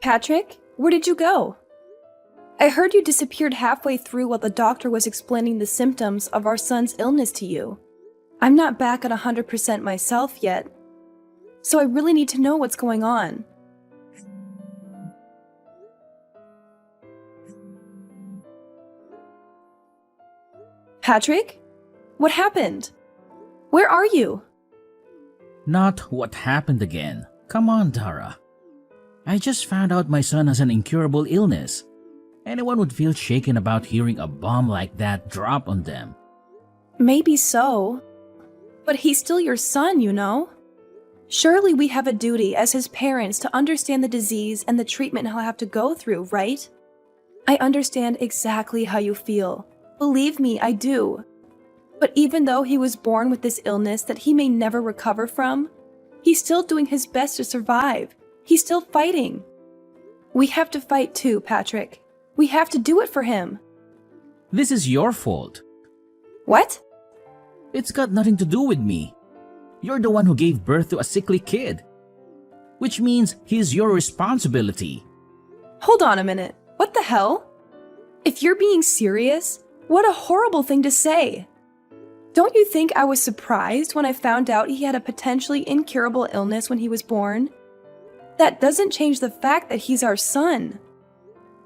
Patrick, where did you go? I heard you disappeared halfway through while the doctor was explaining the symptoms of our son's illness to you. I'm not back at 100% myself yet, so I really need to know what's going on. Patrick? What happened? Where are you? Not what happened again. Come on, Tara. I just found out my son has an incurable illness. Anyone would feel shaken about hearing a bomb like that drop on them. Maybe so, but he's still your son, you know? Surely we have a duty as his parents to understand the disease and the treatment he'll have to go through, right? I understand exactly how you feel. Believe me, I do. But even though he was born with this illness that he may never recover from, he's still doing his best to survive. He's still fighting. We have to fight too, Patrick. We have to do it for him. This is your fault. What? It's got nothing to do with me. You're the one who gave birth to a sickly kid. Which means he's your responsibility. Hold on a minute. What the hell? If you're being serious, what a horrible thing to say. Don't you think I was surprised when I found out he had a potentially incurable illness when he was born? That doesn't change the fact that he's our son.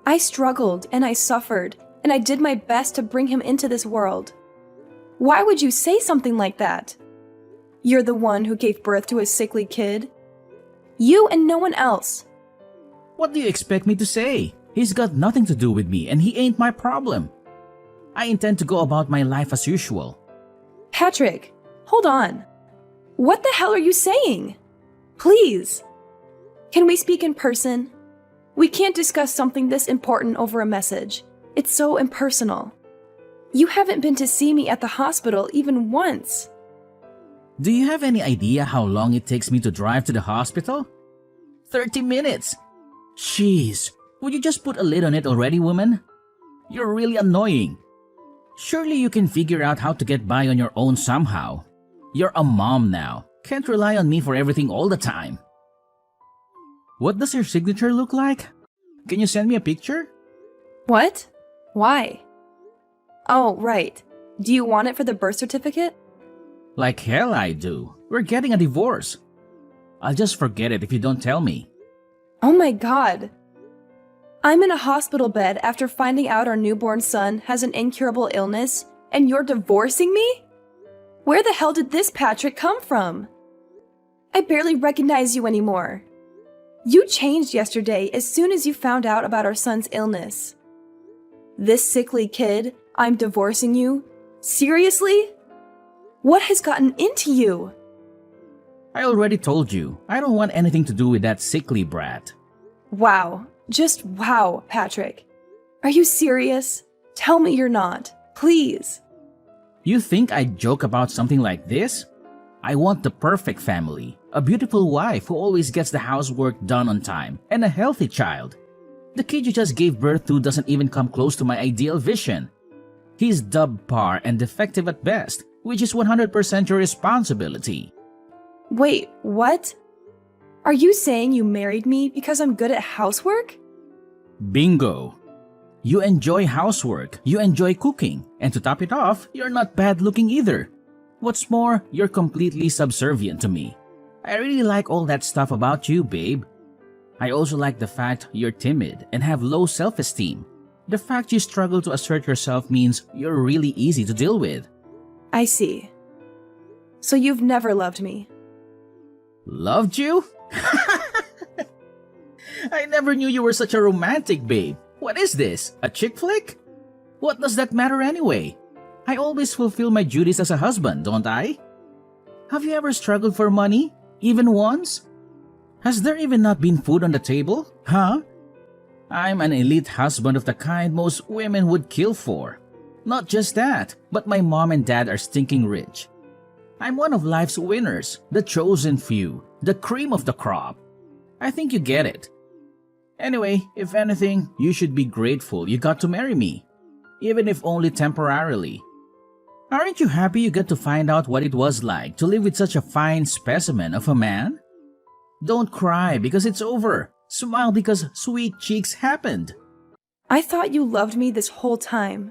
I struggled and I suffered, and I did my best to bring him into this world. Why would you say something like that? You're the one who gave birth to a sickly kid. You and no one else. What do you expect me to say? He's got nothing to do with me and he ain't my problem. I intend to go about my life as usual. Patrick, hold on. What the hell are you saying? Please. Can we speak in person? We can't discuss something this important over a message. It's so impersonal. You haven't been to see me at the hospital even once. Do you have any idea how long it takes me to drive to the hospital? 30 minutes! Jeez, would you just put a lid on it already, woman? You're really annoying. Surely you can figure out how to get by on your own somehow. You're a mom now. Can't rely on me for everything all the time. What does your signature look like? Can you send me a picture? What? Why? Oh, right. Do you want it for the birth certificate? Like hell I do. We're getting a divorce. I'll just forget it if you don't tell me. Oh my god. I'm in a hospital bed after finding out our newborn son has an incurable illness, and you're divorcing me? Where the hell did this Patrick come from? I barely recognize you anymore. You changed yesterday as soon as you found out about our son's illness. This sickly kid, I'm divorcing you? Seriously? What has gotten into you? I already told you, I don't want anything to do with that sickly brat. Wow. Just wow, Patrick. Are you serious? Tell me you're not. Please. You think I'd joke about something like this? I want the perfect family, a beautiful wife who always gets the housework done on time, and a healthy child. The kid you just gave birth to doesn't even come close to my ideal vision. He's subpar and defective at best, which is 100% your responsibility. Wait, what? Are you saying you married me because I'm good at housework? Bingo! You enjoy housework, you enjoy cooking, and to top it off, you're not bad looking either. What's more, you're completely subservient to me. I really like all that stuff about you, babe. I also like the fact you're timid and have low self-esteem. The fact you struggle to assert yourself means you're really easy to deal with. I see. So you've never loved me. Loved you? I never knew you were such a romantic, babe. What is this? A chick flick? What does that matter anyway? I always fulfill my duties as a husband, don't I? Have you ever struggled for money? Even once? Has there even not been food on the table? Huh? I'm an elite husband of the kind most women would kill for. Not just that, but my mom and dad are stinking rich. I'm one of life's winners, the chosen few, the cream of the crop. I think you get it. Anyway, if anything, you should be grateful you got to marry me, even if only temporarily. Aren't you happy you get to find out what it was like to live with such a fine specimen of a man? Don't cry because it's over. Smile because sweet cheeks happened. I thought you loved me this whole time.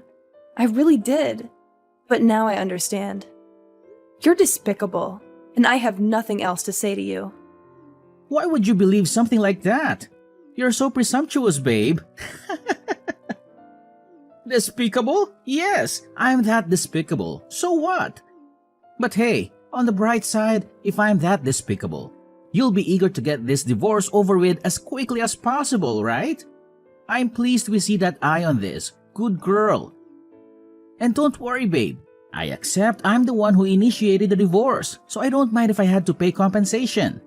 I really did. But now I understand. You're despicable, and I have nothing else to say to you. Why would you believe something like that? You're so presumptuous, babe. Despicable? Yes, I'm that despicable. So what? But hey, on the bright side, if I'm that despicable, you'll be eager to get this divorce over with as quickly as possible, right? I'm pleased we see that eye on this. Good girl. And don't worry, babe. I accept I'm the one who initiated the divorce, so I don't mind if I had to pay compensation.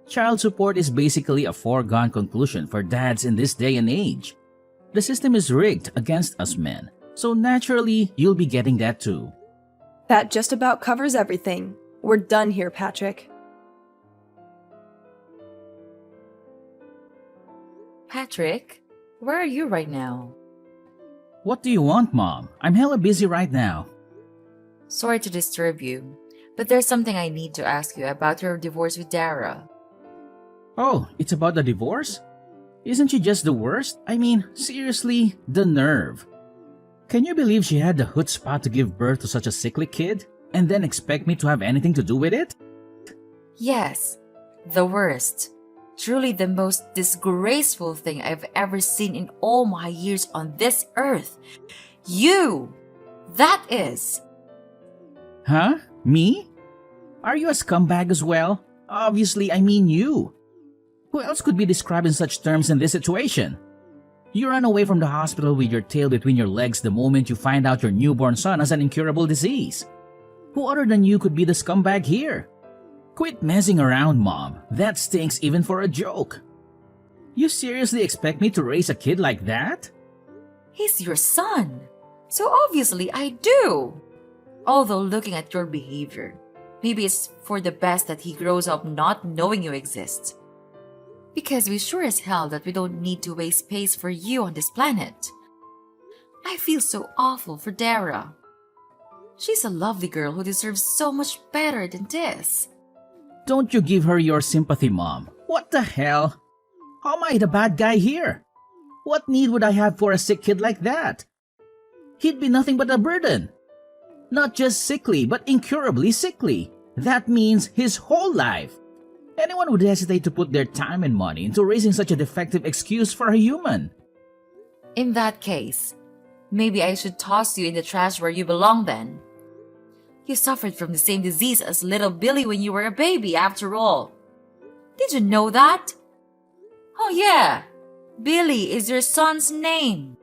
Child support is basically a foregone conclusion for dads in this day and age. The system is rigged against us men, so naturally you'll be getting that too. That just about covers everything. We're done here, Patrick. Patrick, where are you right now? What do you want, Mom? I'm hella busy right now. Sorry to disturb you, but there's something I need to ask you about your divorce with Dara. Oh, it's about the divorce? Isn't she just the worst? I mean, seriously, the nerve. Can you believe she had the chutzpah to give birth to such a sickly kid and then expect me to have anything to do with it? Yes, the worst. Truly the most disgraceful thing I've ever seen in all my years on this earth. You! That is! Huh? Me? Are you a scumbag as well? Obviously, I mean you. Who else could be described in such terms in this situation? You ran away from the hospital with your tail between your legs the moment you find out your newborn son has an incurable disease. Who other than you could be the scumbag here? Quit messing around, Mom. That stinks even for a joke. You seriously expect me to raise a kid like that? He's your son. So obviously I do. Although looking at your behavior, maybe it's for the best that he grows up not knowing you exist. Because we sure as hell that we don't need to waste space for you on this planet. I feel so awful for Dara. She's a lovely girl who deserves so much better than this. Don't you give her your sympathy, Mom. What the hell? How am I the bad guy here? What need would I have for a sick kid like that? He'd be nothing but a burden. Not just sickly, but incurably sickly. That means his whole life. Anyone would hesitate to put their time and money into raising such a defective excuse for a human. In that case, maybe I should toss you in the trash where you belong then. You suffered from the same disease as little Billy when you were a baby, after all. Did you know that? Oh yeah, Billy is your son's name.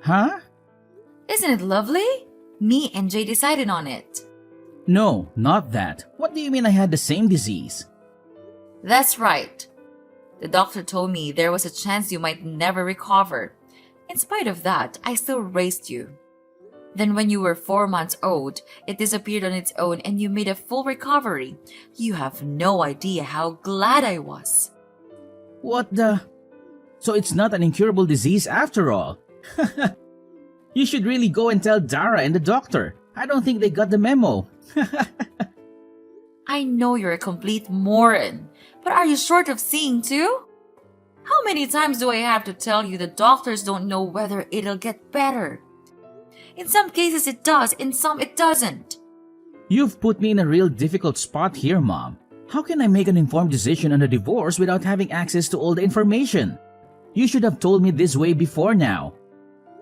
Huh? Isn't it lovely? Me and Jay decided on it. No, not that. What do you mean I had the same disease? That's right. The doctor told me there was a chance you might never recover. In spite of that, I still raised you. Then when you were 4 months old, it disappeared on its own and you made a full recovery. You have no idea how glad I was. What the? So it's not an incurable disease after all. You should really go and tell Dara and the doctor. I don't think they got the memo. I know you're a complete moron, but are you short of seeing too? How many times do I have to tell you the doctors don't know whether it'll get better? In some cases it does, in some it doesn't. You've put me in a real difficult spot here, Mom. How can I make an informed decision on a divorce without having access to all the information? You should have told me this way before now.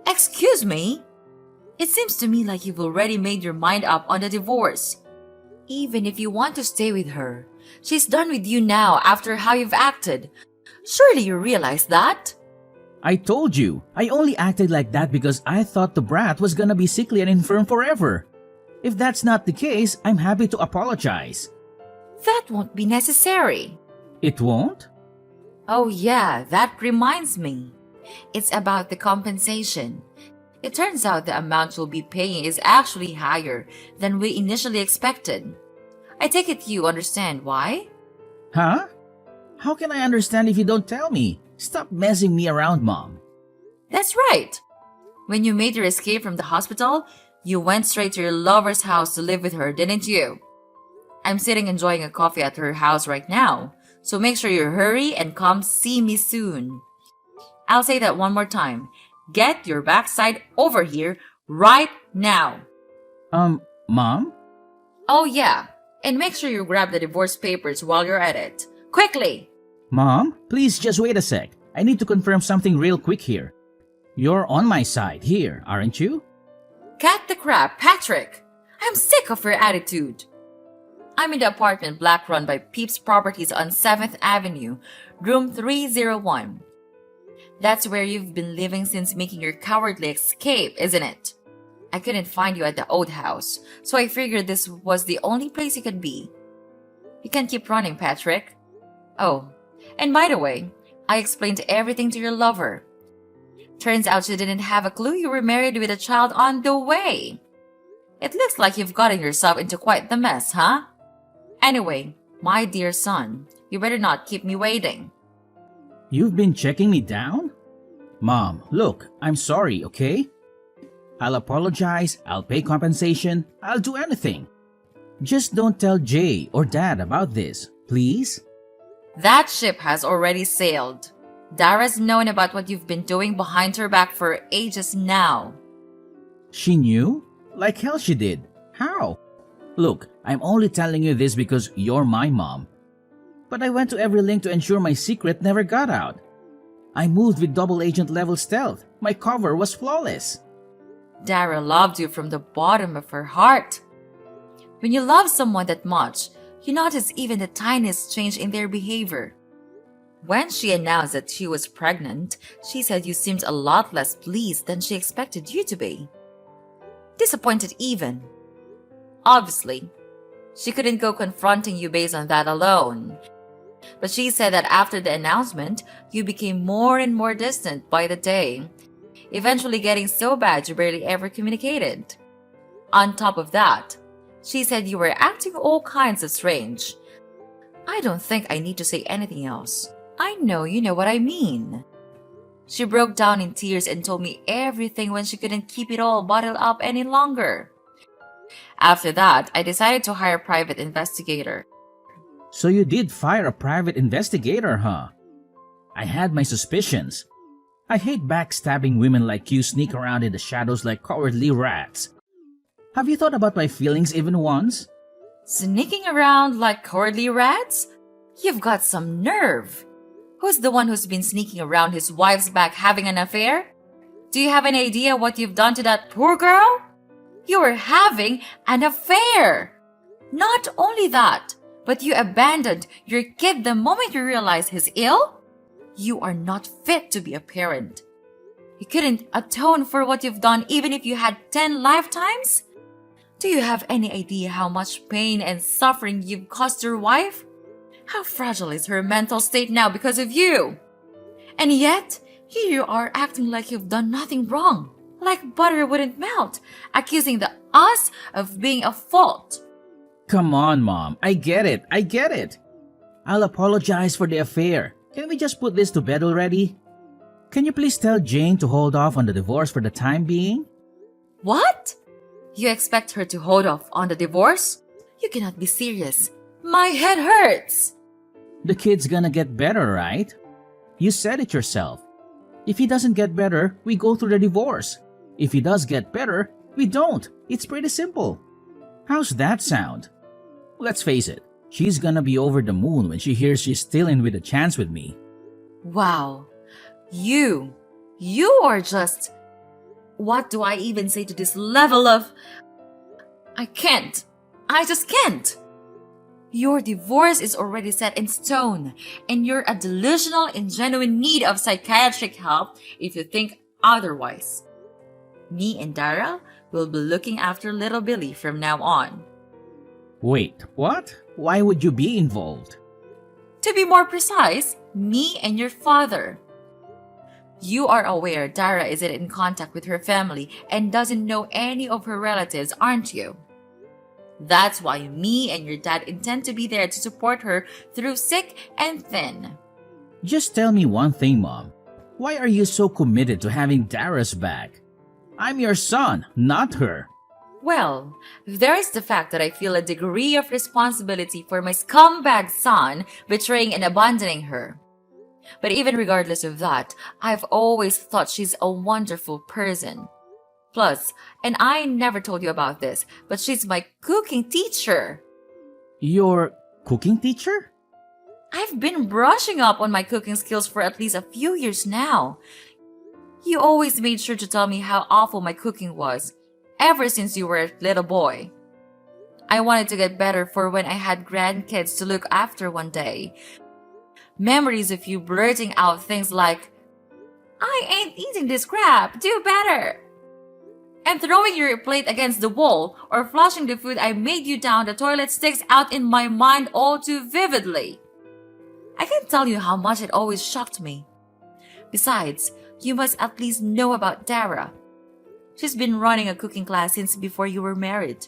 Excuse me? It seems to me like you've already made your mind up on the divorce. Even if you want to stay with her, she's done with you now after how you've acted. Surely you realize that? I told you, I only acted like that because I thought the brat was gonna be sickly and infirm forever. If that's not the case, I'm happy to apologize. That won't be necessary. It won't? Oh yeah, that reminds me. It's about the compensation. It turns out the amount you'll be paying is actually higher than we initially expected. I take it you understand why? Huh? How can I understand if you don't tell me? Stop messing me around, Mom. That's right. When you made your escape from the hospital, you went straight to your lover's house to live with her, didn't you? I'm sitting enjoying a coffee at her house right now, So make sure you hurry and come see me soon. I'll say that one more time. Get your backside over here right now. Mom? Oh yeah, and make sure you grab the divorce papers while you're at it. Quickly! Mom, please just wait a sec. I need to confirm something real quick here. You're on my side here, aren't you? Cut the crap, Patrick! I'm sick of your attitude. I'm in the apartment block run by Peeps Properties on 7th Avenue, room 301. That's where you've been living since making your cowardly escape, isn't it? I couldn't find you at the old house, so I figured this was the only place you could be. You can keep running, Patrick. Oh, and by the way, I explained everything to your lover. Turns out she didn't have a clue you were married with a child on the way. It looks like you've gotten yourself into quite the mess, huh? Anyway, my dear son, you better not keep me waiting. You've been checking me down? Mom, look, I'm sorry, okay? I'll apologize, I'll pay compensation, I'll do anything. Just don't tell Jay or Dad about this, please? That ship has already sailed. Dara's known about what you've been doing behind her back for ages now. She knew? Like hell she did. How? Look, I'm only telling you this because you're my mom. But I went to every link to ensure my secret never got out. I moved with double agent level stealth. My cover was flawless. Dara loved you from the bottom of her heart. When you love someone that much, you notice even the tiniest change in their behavior. When she announced that she was pregnant, she said you seemed a lot less pleased than she expected you to be. Disappointed even. Obviously, she couldn't go confronting you based on that alone. But she said that after the announcement, you became more and more distant by the day, eventually getting so bad you barely ever communicated. On top of that, she said you were acting all kinds of strange. I don't think I need to say anything else. I know you know what I mean. She broke down in tears and told me everything when she couldn't keep it all bottled up any longer. After that, I decided to hire a private investigator. So you did fire a private investigator, huh? I had my suspicions. I hate backstabbing women like you sneak around in the shadows like cowardly rats. Have you thought about my feelings even once? Sneaking around like cowardly rats? You've got some nerve. Who's the one who's been sneaking around his wife's back having an affair? Do you have any idea what you've done to that poor girl? You were having an affair. Not only that, but you abandoned your kid the moment you realized he's ill? You are not fit to be a parent. You couldn't atone for what you've done even if you had 10 lifetimes? Do you have any idea how much pain and suffering you've caused your wife? How fragile is her mental state now because of you? And yet, here you are acting like you've done nothing wrong, like butter wouldn't melt, accusing us of being a fault. Come on, Mom. I get it. I'll apologize for the affair. Can we just put this to bed already? Can you please tell Jane to hold off on the divorce for the time being? What? You expect her to hold off on the divorce? You cannot be serious. My head hurts. The kid's gonna get better, right? You said it yourself. If he doesn't get better, we go through the divorce. If he does get better, we don't. It's pretty simple. How's that sound? Let's face it, she's gonna be over the moon when she hears she's still in with a chance with me. Wow. You are just... What do I even say to this level of... I just can't. Your divorce is already set in stone, and you're a delusional in genuine need of psychiatric help if you think otherwise. Me and Dara will be looking after little Billy from now on. Wait, what? Why would you be involved? To be more precise, me and your father. You are aware Dara isn't in contact with her family and doesn't know any of her relatives, aren't you? That's why me and your dad intend to be there to support her through thick and thin. Just tell me one thing, Mom. Why are you so committed to having Dara's back? I'm your son, not her. Well, there is the fact that I feel a degree of responsibility for my scumbag son betraying and abandoning her. But even regardless of that, I've always thought she's a wonderful person. Plus, and I never told you about this, but she's my cooking teacher. Your cooking teacher? I've been brushing up on my cooking skills for at least a few years now. You always made sure to tell me how awful my cooking was, ever since you were a little boy. I wanted to get better for when I had grandkids to look after one day. Memories of you blurting out things like, "I ain't eating this crap, do better!" And throwing your plate against the wall or flushing the food I made you down the toilet sticks out in my mind all too vividly. I can't tell you how much it always shocked me. Besides, you must at least know about Dara. She's been running a cooking class since before you were married.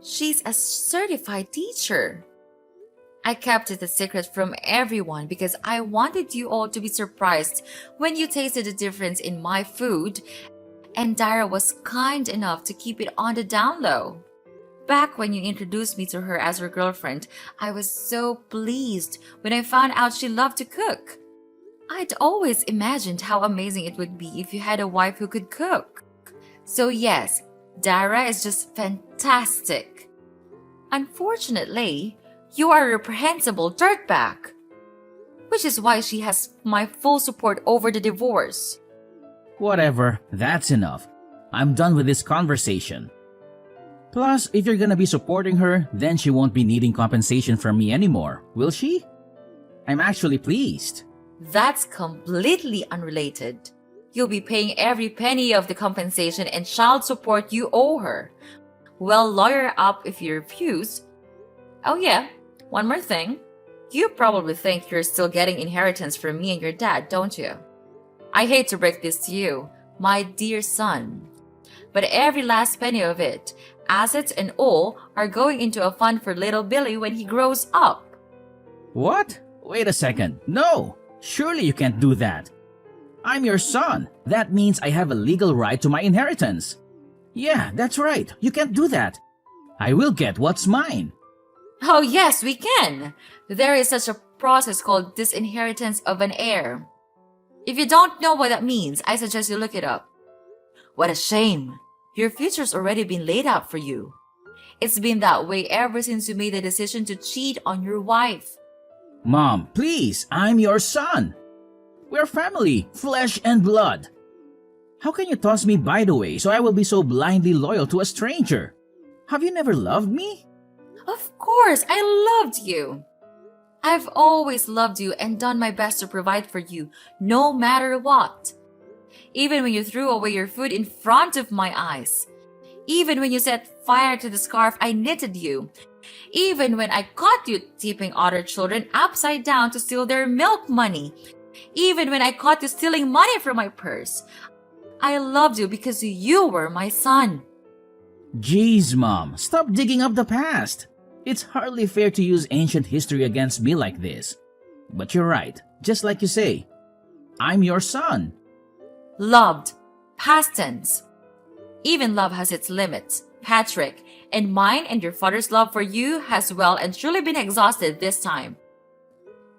She's a certified teacher. I kept it a secret from everyone because I wanted you all to be surprised when you tasted the difference in my food, and Dara was kind enough to keep it on the down low. Back when you introduced me to her as her girlfriend, I was so pleased when I found out she loved to cook. I'd always imagined how amazing it would be if you had a wife who could cook. So yes, Dara is just fantastic. Unfortunately, you are a reprehensible dirtbag, which is why she has my full support over the divorce. Whatever, that's enough. I'm done with this conversation. Plus, if you're gonna be supporting her, then she won't be needing compensation from me anymore, will she? I'm actually pleased. That's completely unrelated. You'll be paying every penny of the compensation and child support you owe her. Well, lawyer up if you refuse. Oh yeah, one more thing. You probably think you're still getting inheritance from me and your dad, don't you? I hate to break this to you, my dear son, but every last penny of it, assets and all, are going into a fund for little Billy when he grows up. What? Wait a second. No! Surely you can't do that. I'm your son. That means I have a legal right to my inheritance. Yeah, that's right. You can't do that. I will get what's mine. Oh yes, we can. There is such a process called disinheritance of an heir. If you don't know what that means, I suggest you look it up. What a shame. Your future's already been laid out for you. It's been that way ever since you made the decision to cheat on your wife. Mom, please, I'm your son. We're family, flesh and blood. How can you toss me by the way so I will be so blindly loyal to a stranger? Have you never loved me? Of course, I loved you. I've always loved you and done my best to provide for you, no matter what. Even when you threw away your food in front of my eyes. Even when you set fire to the scarf I knitted you. Even when I caught you tipping other children upside down to steal their milk money. Even when I caught you stealing money from my purse. I loved you because you were my son. Jeez, Mom, stop digging up the past. It's hardly fair to use ancient history against me like this. But you're right, just like you say. I'm your son. Loved. Past tense. Even love has its limits, Patrick, and mine and your father's love for you has well and truly been exhausted this time.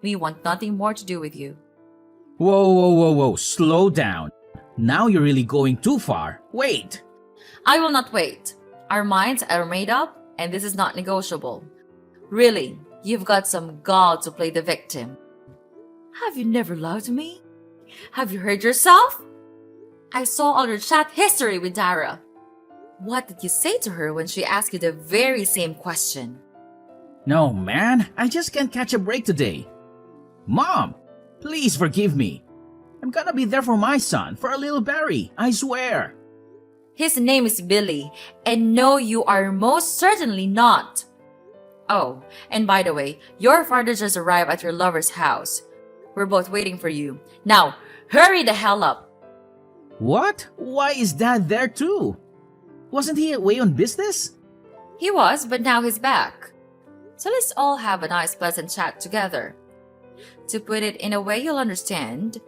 We want nothing more to do with you. Whoa, slow down. Now you're really going too far. Wait. I will not wait. Our minds are made up, and this is not negotiable. Really, you've got some gall to play the victim. Have you never loved me? Have you heard yourself? I saw all your chat history with Dara. What did you say to her when she asked you the very same question? No, man, I just can't catch a break today. Mom, please forgive me. I'm gonna be there for my son, for a little Barry, I swear. His name is Billy, and no, you are most certainly not. Oh, and by the way, your father just arrived at your lover's house. We're both waiting for you. Now, hurry the hell up. What? Why is Dad there too? Wasn't he away on business? He was, but now he's back. So let's all have a nice pleasant chat together. To put it in a way you'll understand,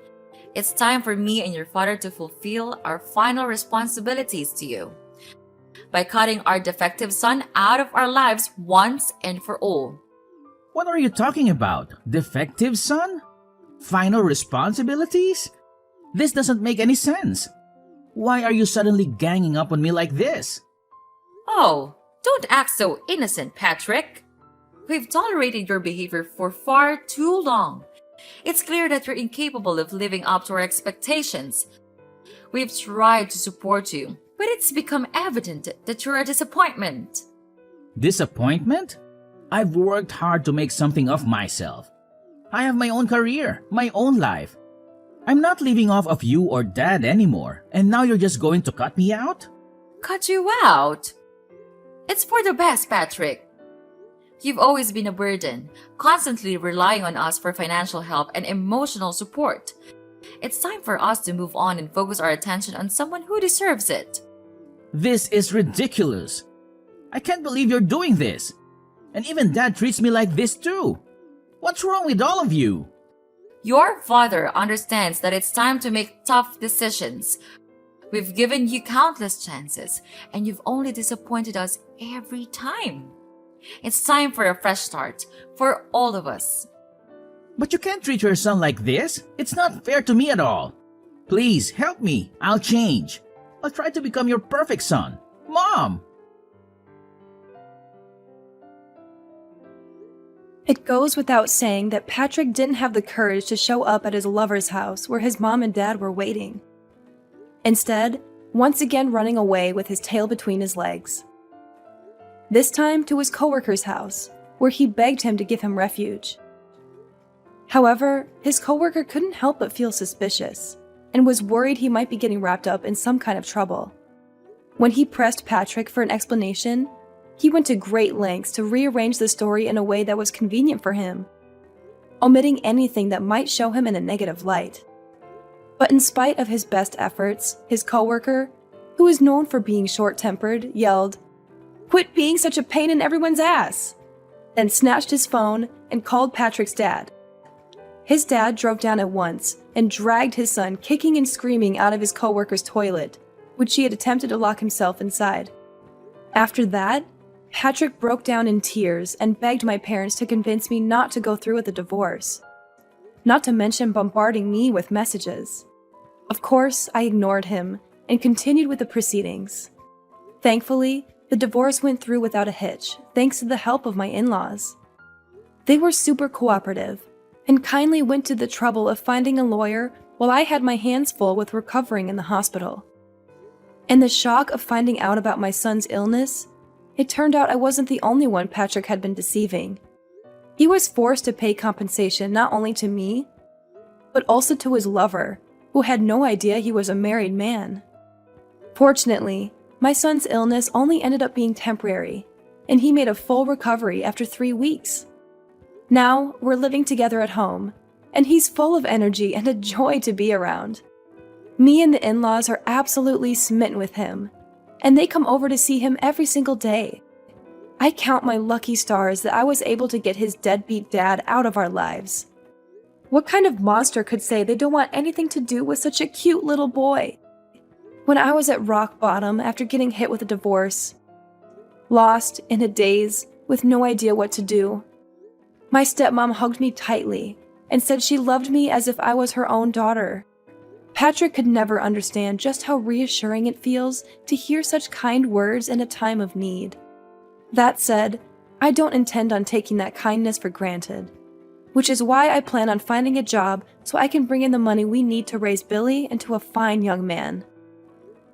it's time for me and your father to fulfill our final responsibilities to you. by cutting our defective son out of our lives once and for all. What are you talking about? Defective son? Final responsibilities? This doesn't make any sense. Why are you suddenly ganging up on me like this? Oh, don't act so innocent, Patrick. We've tolerated your behavior for far too long. It's clear that you're incapable of living up to our expectations. We've tried to support you, but it's become evident that you're a disappointment. Disappointment? I've worked hard to make something of myself. I have my own career, my own life. I'm not living off of you or Dad anymore, and now you're just going to cut me out? Cut you out? It's for the best, Patrick. You've always been a burden, constantly relying on us for financial help and emotional support. It's time for us to move on and focus our attention on someone who deserves it. This is ridiculous. I can't believe you're doing this. And even Dad treats me like this too. What's wrong with all of you? Your father understands that it's time to make tough decisions. We've given you countless chances, and you've only disappointed us every time. It's time for a fresh start for all of us. But you can't treat your son like this. It's not fair to me at all. Please help me. I'll change. I'll try to become your perfect son. Mom! It goes without saying that Patrick didn't have the courage to show up at his lover's house where his mom and dad were waiting. Instead, once again running away with his tail between his legs. This time to his coworker's house, where he begged him to give him refuge. However, his coworker couldn't help but feel suspicious, and was worried he might be getting wrapped up in some kind of trouble. When he pressed Patrick for an explanation, he went to great lengths to rearrange the story in a way that was convenient for him, omitting anything that might show him in a negative light. But in spite of his best efforts, his coworker, who is known for being short-tempered, yelled, "Quit being such a pain in everyone's ass!" then snatched his phone and called Patrick's dad. His dad drove down at once and dragged his son kicking and screaming out of his coworker's toilet, which he had attempted to lock himself inside. After that, Patrick broke down in tears and begged my parents to convince me not to go through with the divorce, not to mention bombarding me with messages. Of course, I ignored him and continued with the proceedings. Thankfully, the divorce went through without a hitch, thanks to the help of my in-laws. They were super cooperative and kindly went to the trouble of finding a lawyer while I had my hands full with recovering in the hospital. In the shock of finding out about my son's illness, it turned out I wasn't the only one Patrick had been deceiving. He was forced to pay compensation not only to me, but also to his lover, who had no idea he was a married man. Fortunately, my son's illness only ended up being temporary, and he made a full recovery after 3 weeks. Now, we're living together at home, and he's full of energy and a joy to be around. Me and the in-laws are absolutely smitten with him, and they come over to see him every single day. I count my lucky stars that I was able to get his deadbeat dad out of our lives. What kind of monster could say they don't want anything to do with such a cute little boy? When I was at rock bottom after getting hit with a divorce, lost, in a daze, with no idea what to do, my stepmom hugged me tightly and said she loved me as if I was her own daughter. Patrick could never understand just how reassuring it feels to hear such kind words in a time of need. That said, I don't intend on taking that kindness for granted, which is why I plan on finding a job so I can bring in the money we need to raise Billy into a fine young man.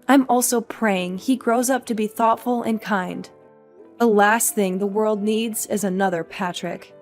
I'm also praying he grows up to be thoughtful and kind. The last thing the world needs is another Patrick.